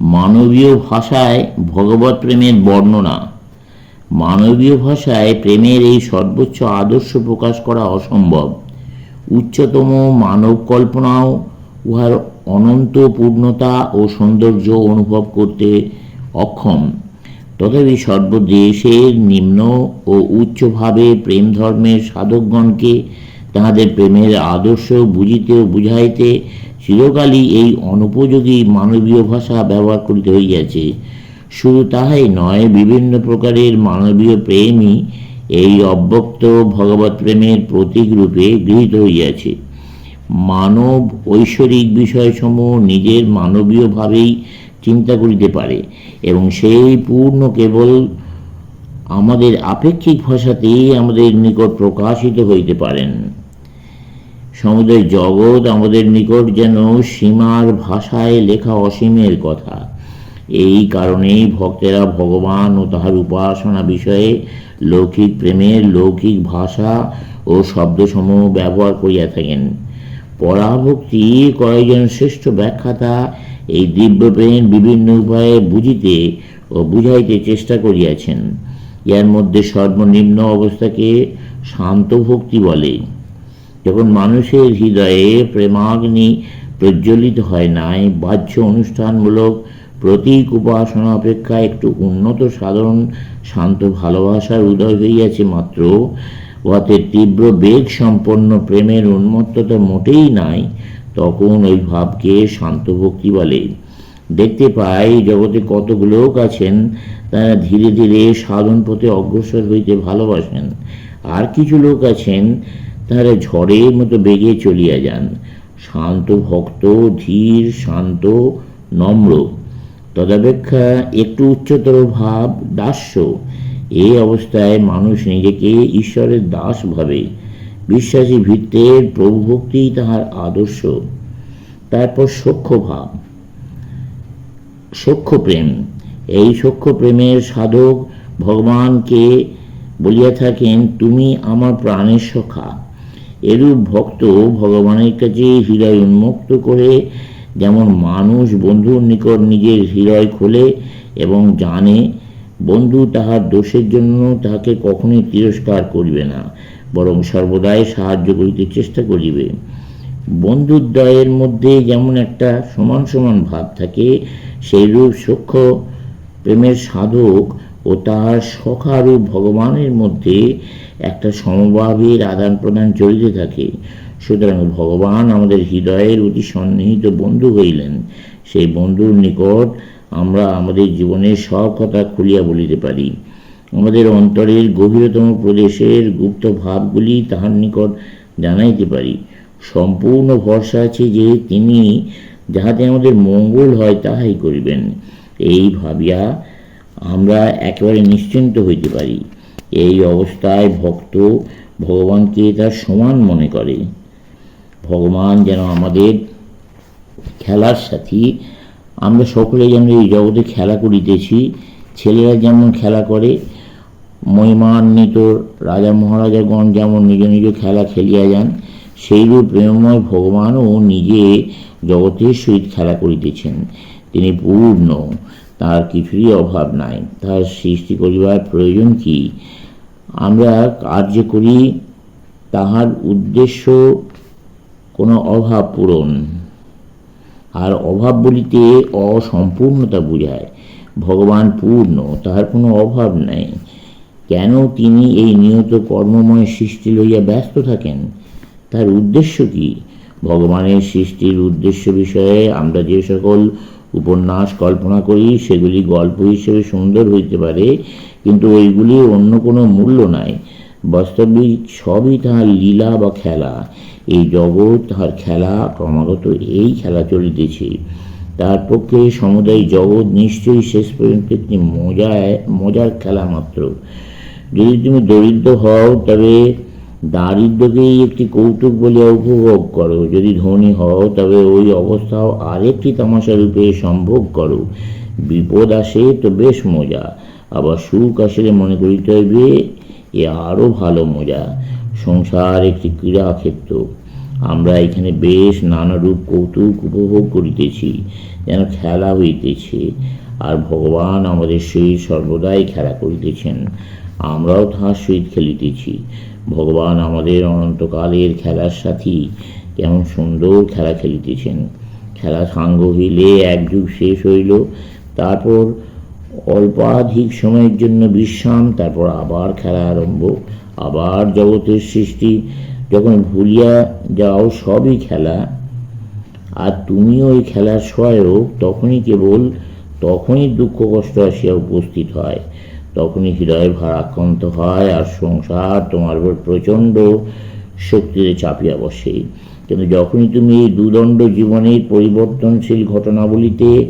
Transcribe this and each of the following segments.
মানবীয় ভাষায় ভগবৎ প্রেমের বর্ণনা। মানবীয় ভাষায় প্রেমের এই সর্বোচ্চ আদর্শ প্রকাশ করা অসম্ভব। উচ্চতম মানব কল্পনাও উহার অনন্ত পূর্ণতা ও সৌন্দর্য অনুভব করতে অক্ষম। তথাপি সর্বদেশের নিম্ন ও উচ্চভাবে প্রেম ধর্মের সাধকগণকে তাহাদের প্রেমের আদর্শ বুঝিতে ও বুঝাইতে চিরকালই এই অনুপযোগী মানবীয় ভাষা ব্যবহার করিতে হইয়াছে। শুধু তাহাই নয়, বিভিন্ন প্রকারের মানবীয় প্রেমই এই অব্যক্ত ভগবৎ প্রেমের প্রতীক রূপে গৃহীত হইয়াছে। মানব ঐশ্বরিক বিষয়সমূহ নিজের মানবীয়ভাবেই চিন্তা করিতে পারে এবং সেই পূর্ণ কেবল আমাদের আপেক্ষিক ভাষাতেই আমাদের নিকট প্রকাশিত হইতে পারেন। সমুদয় জগৎ আমাদের নিকট যেন সীমার ভাষায় লেখা অসীমের কথা। এই কারণেই ভক্তেরা ভগবান ও তাহার উপাসনা বিষয়ে লৌকিক প্রেমের লৌকিক ভাষা ও শব্দসমূহ ব্যবহার করিয়া থাকেন। পরাভক্তি কয়েকজন শ্রেষ্ঠ ব্যাখ্যাতা এই দিব্য প্রেম বিভিন্ন উপায়ে বুঝিতে ও বুঝাইতে চেষ্টা করিয়াছেন। এর মধ্যে সর্বনিম্ন অবস্থাকে শান্ত ভক্তি বলে। যখন মানুষের হৃদয়ে প্রেমাগ্নি প্রজ্বলিত হয় নাই, বাহ্য অনুষ্ঠানমূলক প্রতীক উপাসনা অপেক্ষা একটু উন্নত সাধারণ শান্ত ভালোবাসার উদয় হইয়াছে মাত্র, উহাতে তীব্র বেগ সম্পন্ন প্রেমের উন্মত্ততা মোটেই নাই, তখন ওই ভাবকে শান্ত ভক্তি বলে। দেখতে পাই জগতে কতক লোক আছেন, তারা ধীরে ধীরে সাধন পথে অগ্রসর হইতে ভালোবাসেন। আর কিছু লোক আছেন, তারা ঝড়ের মতো বেগে চলিয়া যান। শান্ত ভক্ত ধীর, শান্ত, নম্র। তদপেক্ষা একটু উচ্চতর ভাব দাস্য। এই অবস্থায় মানুষ নিজেকে ঈশ্বরের দাস ভাবে। বিশ্বাসী ভিত্তের প্রভুভক্তি তাহার আদর্শ। তারপর সখ্য ভাব, সখ্য প্রেম। এই সখ্য প্রেমের সাধক ভগবানকে বলিয়া থাকেন, তুমি আমার প্রাণের সখা। এরূপ ভক্ত ভগবানের কাছে হৃদয় উন্মুক্ত করে যেমন মানুষ বন্ধুর নিকট নিজের হৃদয় খোলে এবং জানে বন্ধু তাহার দোষের জন্য তাহাকে কখনোই তিরস্কার করিবে না, বরং সর্বদাই সাহায্য করিতে চেষ্টা করিবে। বন্ধুদ্বয়ের মধ্যে যেমন একটা সমান সমান ভাব থাকে, সেইরূপ সখ্য প্রেমের সাধক ও তাহার সখারূপ ভগবানের মধ্যে একটা সমভাবের আদান প্রদান চলিতে থাকে। সুতরাং ভগবান আমাদের হৃদয়ের অতি সন্নিহিত বন্ধু হইলেন। সেই বন্ধুর নিকট আমরা আমাদের জীবনের সব কথা খুলিয়া বলিতে পারি। আমাদের অন্তরের গভীরতম প্রদেশের গুপ্ত ভাবগুলি তাহার নিকট জানাইতে পারি। সম্পূর্ণ ভরসা আছে যে তিনি যাহাতে আমাদের মঙ্গল হয় তাহাই করিবেন। এই ভাবিয়া আমরা একেবারে নিশ্চিন্ত হইতে পারি। এই অবস্থায় ভক্ত ভগবানকে তার সমান মনে করে। ভগবান যেন আমাদের খেলার সাথী। আমরা সকলে যেন এই জগতে খেলা করিতেছি। ছেলেরা যেমন খেলা করে, মহিমান্বিত রাজা মহারাজাগণ যেমন নিজ নিজ খেলা খেলিয়া যান, সেইরূপ প্রেমময় ভগবানও নিজে জগতের সহিত খেলা করিতেছেন। তিনি পূর্ণ, তার কিছুরই অভাব নাই। তার সৃষ্টি করিবার প্রয়োজন কি? আমরা কার্য করি, তাহার উদ্দেশ্য কোনো অভাব পূরণ। আর অভাব বলিতে অসম্পূর্ণতা বুঝায়। ভগবান পূর্ণ, তাহার কোনো অভাব নাই। কেন তিনি এই নিয়ত কর্মময় সৃষ্টি লইয়া ব্যস্ত থাকেন? তার উদ্দেশ্য কি? ভগবানের সৃষ্টির উদ্দেশ্য বিষয়ে আমরা যে সকল উপন্যাস কল্পনা করি, সেগুলি গল্প হিসেবে সুন্দর হইতে পারে, কিন্তু ওইগুলির অন্য কোনো মূল্য নাই। বাস্তবিক সবই তাহার লীলা বা খেলা। এই জগৎ তাহার খেলা, ক্রমাগত এই খেলা চলিতেছে। তার পক্ষে সমুদায় জগৎ নিশ্চয়ই শেষ পর্যন্ত একটি মজার খেলা মাত্র। যদি তুমি দরিদ্র হও, তবে দারিদ্র্যকেই একটি কৌতুক বলিয়া উপভোগ করো। যদি ধনী হও, তবে ওই অবস্থাও আরেকটি তামাশা রূপে সম্ভোগ করো। বিপদ আসে তো বেশ মজা, আবার সুখ আসলে মনে করিতে হইবে এ আরও ভালো মজা। সংসার একটি ক্রীড়াক্ষেত্র। আমরা এখানে বেশ নানারূপ কৌতুক উপভোগ করিতেছি, যেন খেলা হইতেছে, আর ভগবান আমাদের সহিত সর্বদাই খেলা করিতেছেন, আমরাও তাহার সহিত খেলিতেছি। ভগবান আমাদের অনন্তকালের খেলার সাথী, কেমন সুন্দর খেলা খেলিতেছেন। খেলা সাঙ্গ হইলে এক যুগ শেষ হইল, তারপর অল্পাধিক সময়ের জন্য বিশ্রাম, তারপর আবার খেলা আরম্ভ, আবার জগতের সৃষ্টি। যখন ভুলিয়া যাও সবই খেলা, আর তুমিও ওই খেলার সহায়ক, তখনই দুঃখ কষ্ট আসিয়া উপস্থিত হয়, তখনই হৃদয় ভারাক্রান্ত হয়, আর সংসার তোমার উপর প্রচণ্ড শক্তিতে চাপিয়া বসে। কিন্তু যখনই তুমি এই দুদণ্ড জীবনের পরিবর্তনশীল ঘটনাবলিতে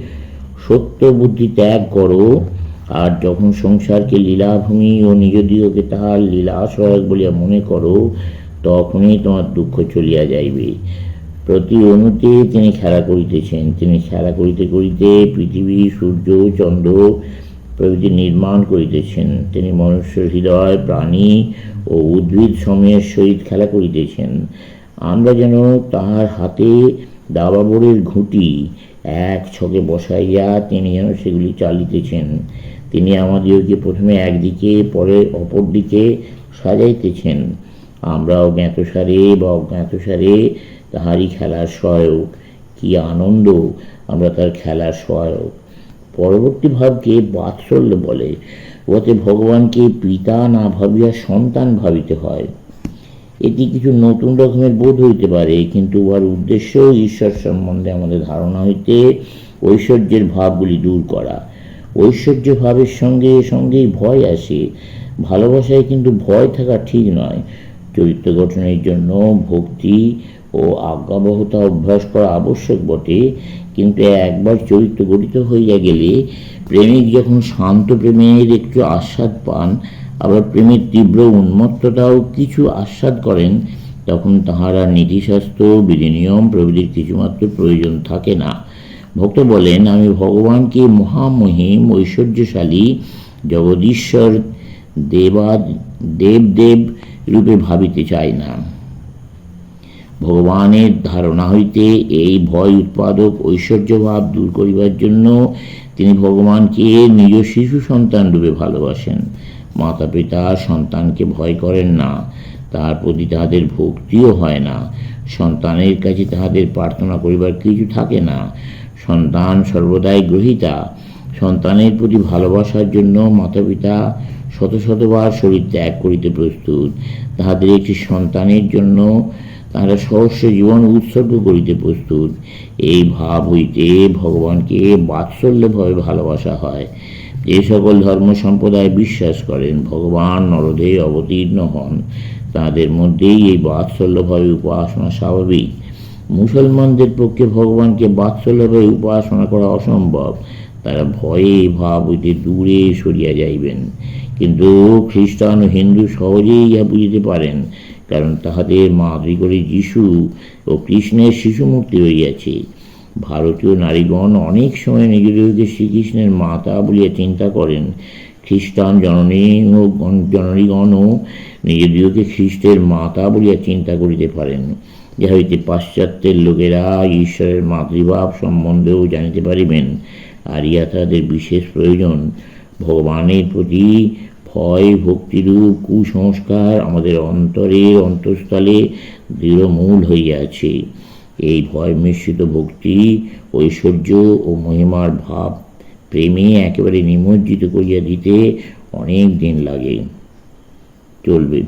সত্য বুদ্ধি ত্যাগ করো, আর যখন সংসারকে লীলাভূমি ও নিজ দিগকে তাহার লীলা সহায়ক বলিয়া মনে করো, তখনই তোমার দুঃখ চলিয়া যাইবে। প্রতি অণুতে তিনি খেলা করিতেছেন। তিনি খেলা করিতে করিতে পৃথিবী, সূর্য, চন্দ্র প্রভৃতি নির্মাণ করিতেছেন। তিনি মনুষ্য হৃদয়, প্রাণী ও উদ্ভিদ সময়ের সহিত খেলা করিতেছেন। আমরা যেন তাহার হাতে দাবাবরের ঘুঁটি এক ছকে বসাইয়া তিনি যেন সেগুলি চালিতেছেন। তিনি আমাদিগকে প্রথমে একদিকে, পরে অপর দিকে সাজাইতেছেন। আমরা অজ্ঞাতসারে বা অজ্ঞাতসারে তাহারই খেলার সহায়ক। কি আনন্দ, আমরা তার খেলার সহায়ক। পরবর্তী ভাবকে বাৎসল্য বলে। ওতে ভগবানকে পিতা না ভাবিয়া সন্তান ভাবিতে হয়। এটি কিছু নতুন রকমের বোধ হইতে পারে, কিন্তু উহার উদ্দেশ্য ঈশ্বর সম্বন্ধে আমাদের ধারণা হইতে ঐশ্বর্যের ভাবগুলি দূর করা। ঐশ্বর্য ভাবের সঙ্গে সঙ্গেই ভয় আসে। ভালোবাসায় কিন্তু ভয় থাকা ঠিক নয়। চরিত্র গঠনের জন্য ভক্তি ও আজ্ঞাবহতা অভ্যাস করা আবশ্যক বটে, কিন্তু একবার চরিত্র গঠিত হইয়া গেলে প্রেমিক যখন শান্ত প্রেমের একটু আস্বাদ পান, আবার প্রেমের তীব্র উন্মত্ততাও কিছু আস্বাদ করেন, তখন তাহারা নীতিশাস্ত্র, বিধিনিয়ম প্রভৃতির কিছুমাত্র প্রয়োজন থাকে না। ভক্ত বলেন, আমি ভগবানকে মহামহিম, ঐশ্বর্যশালী, জগদীশ্বর, দেব রূপে ভাবিতে চাই না। ভগবানের ধারণা হইতে এই ভয় উৎপাদক ঐশ্বর্যভাব দূর করিবার জন্য তিনি ভগবানকে নিজ শিশু সন্তান রূপে ভালোবাসেন। মাতা পিতা সন্তানকে ভয় করেন না, তাহার প্রতি তাহাদের ভক্তিও হয় না। সন্তানের কাছে তাহাদের প্রার্থনা করিবার কিছু থাকে না। সন্তান সর্বদাই গ্রহীতা। সন্তানের প্রতি ভালোবাসার জন্য মাতা পিতা শতবার শরীর ত্যাগ করিতে প্রস্তুত। তাহাদের একটি সন্তানের জন্য তাহারা সহস্র জীবন উৎসর্গ করিতে প্রস্তুত। এই ভাব হইতে ভগবানকে বাৎসল্যভাবে ভালোবাসা হয়। যে সকল ধর্ম সম্প্রদায় বিশ্বাস করেন ভগবান নরদেহে অবতীর্ণ হন, তাদের মধ্যেই এই বাৎসল্যভাবে উপাসনা স্বাভাবিক। মুসলমানদের পক্ষে ভগবানকে বাৎসল্যভাবে উপাসনা করা অসম্ভব। তারা ভয়ে এই ভাব হইতে দূরে সরিয়া যাইবেন। কিন্তু খ্রিস্টান ও হিন্দু সহজেই ইহা বুঝিতে পারেন, কারণ তাহাদের মাতৃগরী যীশু ও কৃষ্ণের শিশুমূর্তি রইয়াছে। ভারতীয় নারীগণ অনেক সময় নিজেদেরকে শ্রীকৃষ্ণের মাতা বলিয়া চিন্তা করেন। খ্রিস্টান জননীগণও নিজেদিগকে খ্রিস্টের মাতা বলিয়া চিন্তা করিতে পারেন, যা হইতে পাশ্চাত্যের লোকেরা ঈশ্বরের মাতৃভাব সম্বন্ধেও জানিতে পারিবেন। আর ইহা তাদের বিশেষ প্রয়োজন। ভগবানের প্রতি ভয়, ভক্তিরূপ কুসংস্কার আমাদের অন্তঃস্থলে দৃঢ়মূল হইয়াছে। এই ভয় মিশ্রিত ভক্তি, ঐশ্বর্য ও মহিমার ভাব প্রেমে একেবারে নিমজ্জিত করিয়া দিতে অনেক দিন লাগে। চলবে।